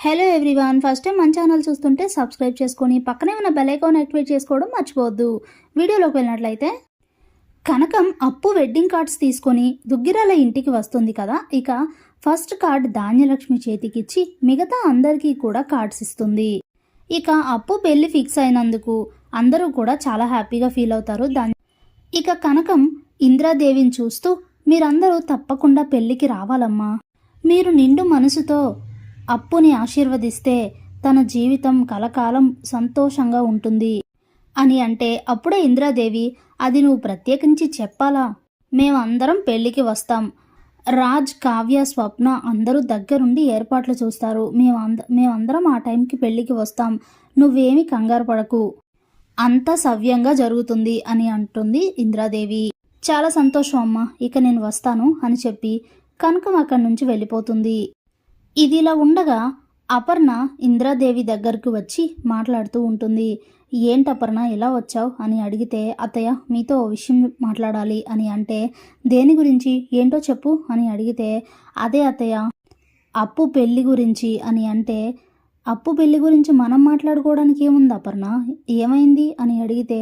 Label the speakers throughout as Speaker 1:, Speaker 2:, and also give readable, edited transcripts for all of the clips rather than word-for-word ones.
Speaker 1: Hello everyone, first time మన channel చూస్తుంటే subscribe చేసుకొని పక్కనే ఉన్న బెల్ ఐకాన్ యాక్టివేట్ చేసుకోవడం మర్చిపోవద్దు. వీడియోలోకి వెళ్ళినట్లయితే కనకం అప్పు వెడ్డింగ్ కార్డ్స్ తీసుకొని దుగ్గిరాల ఇంటికి వస్తుంది కదా. ఇక ఫస్ట్ కార్డ్ ధాన్యలక్ష్మి చేతికిచ్చి మిగతా అందరికీ కూడా కార్డ్స్ ఇస్తుంది. ఇక అప్పు పెళ్లి ఫిక్స్ అయినందుకు అందరూ కూడా చాలా హ్యాపీగా ఫీల్ అవుతారు. ఇక కనకం ఇంద్రాదేవిని చూస్తూ, మీరందరూ తప్పకుండా పెళ్లికి రావాలమ్మా, మీరు నిండు మనసుతో అప్పుని ఆశీర్వదిస్తే తన జీవితం కలకాలం సంతోషంగా ఉంటుంది అని అంటే, అప్పుడే ఇంద్రాదేవి, అది నువ్వు ప్రత్యేకించి చెప్పాలా, మేమందరం పెళ్లికి వస్తాం, రాజ్, కావ్య, స్వప్న అందరూ దగ్గరుండి ఏర్పాట్లు చూస్తారు, మేమందరం ఆ టైంకి పెళ్లికి వస్తాం, నువ్వేమి కంగారు పడకు, అంతా సవ్యంగా జరుగుతుంది అని అంటుంది ఇంద్రాదేవి. చాలా సంతోషం అమ్మా, ఇక నేను వస్తాను అని చెప్పి కనకం అక్కడి నుంచి వెళ్ళిపోతుంది. ఇదిలా ఉండగా అపర్ణ ఇంద్రాదేవి దగ్గరకు వచ్చి మాట్లాడుతూ ఉంటుంది. ఏంటపర్ణ ఇలా వచ్చావు అని అడిగితే, అత్తయ్య మీతో ఓ విషయం మాట్లాడాలి అని అంటే, దేని గురించి, ఏంటో చెప్పు అని అడిగితే, అదే అత్తయ్య అప్పు పెళ్లి గురించి అని అంటే, అప్పు పెళ్లి గురించి మనం మాట్లాడుకోవడానికి ఏముంది అపర్ణ, ఏమైంది అని అడిగితే,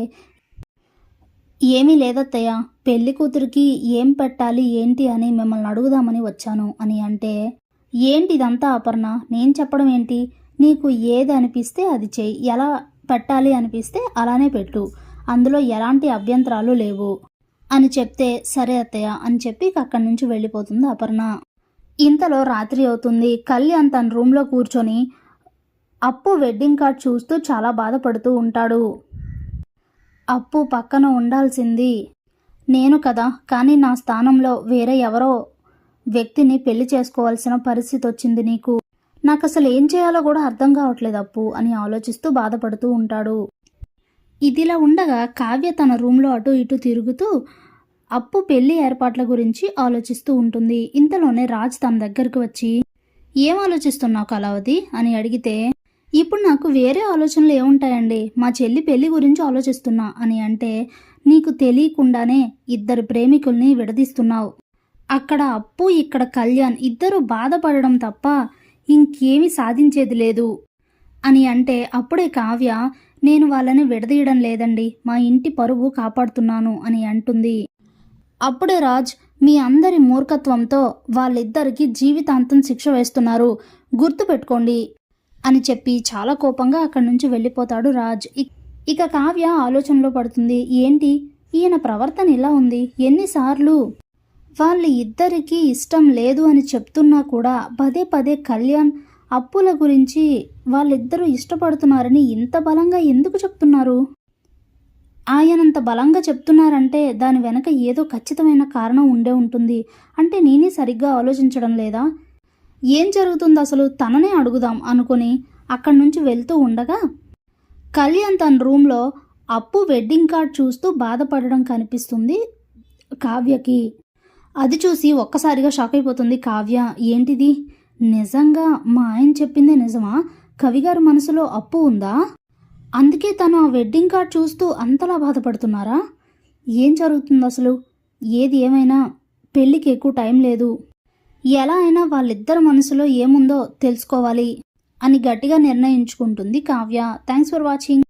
Speaker 1: ఏమీ లేదత్తయ్య, పెళ్లి కూతురికి ఏం పెట్టాలి ఏంటి అని మిమ్మల్ని అడుగుదామని వచ్చాను అని అంటే, ఏంటి ఇదంతా అపర్ణ, నేను చెప్పడం ఏంటి, నీకు ఏది అనిపిస్తే అది చెయ్యి, ఎలా పెట్టాలి అనిపిస్తే అలానే పెట్టు, అందులో ఎలాంటి అభ్యంతరాలు లేవు అని చెప్తే, సరే అత్తయ్య అని చెప్పి అక్కడి నుంచి వెళ్ళిపోతుంది అపర్ణ. ఇంతలో రాత్రి అవుతుంది. కళ్యాణ్ తన రూమ్లో కూర్చొని అప్పు వెడ్డింగ్ కార్డ్ చూస్తూ చాలా బాధపడుతూ ఉంటాడు. అప్పు పక్కన ఉండాల్సింది నేను కదా, కానీ నా స్థానంలో వేరే ఎవరో వ్యక్తిని పెళ్లి చేసుకోవాల్సిన పరిస్థితి వచ్చింది నీకు, నాకు అసలు ఏం చేయాలో కూడా అర్థం కావట్లేదు అప్పు అని ఆలోచిస్తూ బాధపడుతూ ఉంటాడు. ఇదిలా ఉండగా కావ్య తన రూమ్లో అటు ఇటు తిరుగుతూ అప్పు పెళ్లి ఏర్పాట్ల గురించి ఆలోచిస్తూ ఉంటుంది. ఇంతలోనే రాజ్ తన దగ్గరకు వచ్చి, ఏం ఆలోచిస్తున్నావు కళావతి అని అడిగితే, ఇప్పుడు నాకు వేరే ఆలోచనలు ఏముంటాయండి, మా చెల్లి పెళ్లి గురించి ఆలోచిస్తున్నా అని అంటే, నీకు తెలియకుండానే ఇద్దరు ప్రేమికుల్ని విడదీస్తున్నావు, అక్కడ అప్పు ఇక్కడ కళ్యాణ్ ఇద్దరు బాధపడడం తప్ప ఇంకేమీ సాధించేది లేదు అని అంటే, అప్పుడే కావ్య, నేను వాళ్ళని విడదీయడం లేదండి, మా ఇంటి పరువు కాపాడుతున్నాను అని అంటుంది. అప్పుడే రాజ్, మీ అందరి మూర్ఖత్వంతో వాళ్ళిద్దరికి జీవితాంతం శిక్ష వేస్తున్నారు, గుర్తుపెట్టుకోండి అని చెప్పి చాలా కోపంగా అక్కడి నుంచి వెళ్ళిపోతాడు రాజ్. ఇక కావ్య ఆలోచనలో పడుతుంది. ఏంటి ఈయన ప్రవర్తన ఇలా ఉంది, ఎన్నిసార్లు వాళ్ళ ఇద్దరికీ ఇష్టం లేదు అని చెప్తున్నా కూడా పదే పదే కళ్యాణ్ అప్పుల గురించి వాళ్ళిద్దరూ ఇష్టపడుతున్నారని ఇంత బలంగా ఎందుకు చెప్తున్నారు, ఆయనంత బలంగా చెప్తున్నారంటే దాని వెనక ఏదో ఖచ్చితమైన కారణం ఉండే ఉంటుంది, అంటే నేనే సరిగ్గా ఆలోచించడం లేదా, ఏం జరుగుతుంది అసలు, తననే అడుగుదాం అనుకుని అక్కడి నుంచి వెళ్తూ ఉండగా కళ్యాణ్ తన రూమ్లో అప్పు వెడ్డింగ్ కార్డ్ చూస్తూ బాధపడడం కనిపిస్తుంది కావ్యకి. అది చూసి ఒక్కసారిగా షాక్ అయిపోతుంది కావ్య. ఏంటిది, నిజంగా మా ఆయన చెప్పిందే నిజమా, కవిగారు మనసులో అప్పు ఉందా, అందుకే తను ఆ వెడ్డింగ్ కార్డ్ చూస్తూ అంతలా బాధపడుతున్నారా, ఏం జరుగుతుంది అసలు, ఏది ఏమైనా పెళ్ళికి ఎక్కువ టైం లేదు, ఎలా అయినా వాళ్ళిద్దరి మనసులో ఏముందో తెలుసుకోవాలి అని గట్టిగా నిర్ణయించుకుంటుంది కావ్య. Thanks for watching.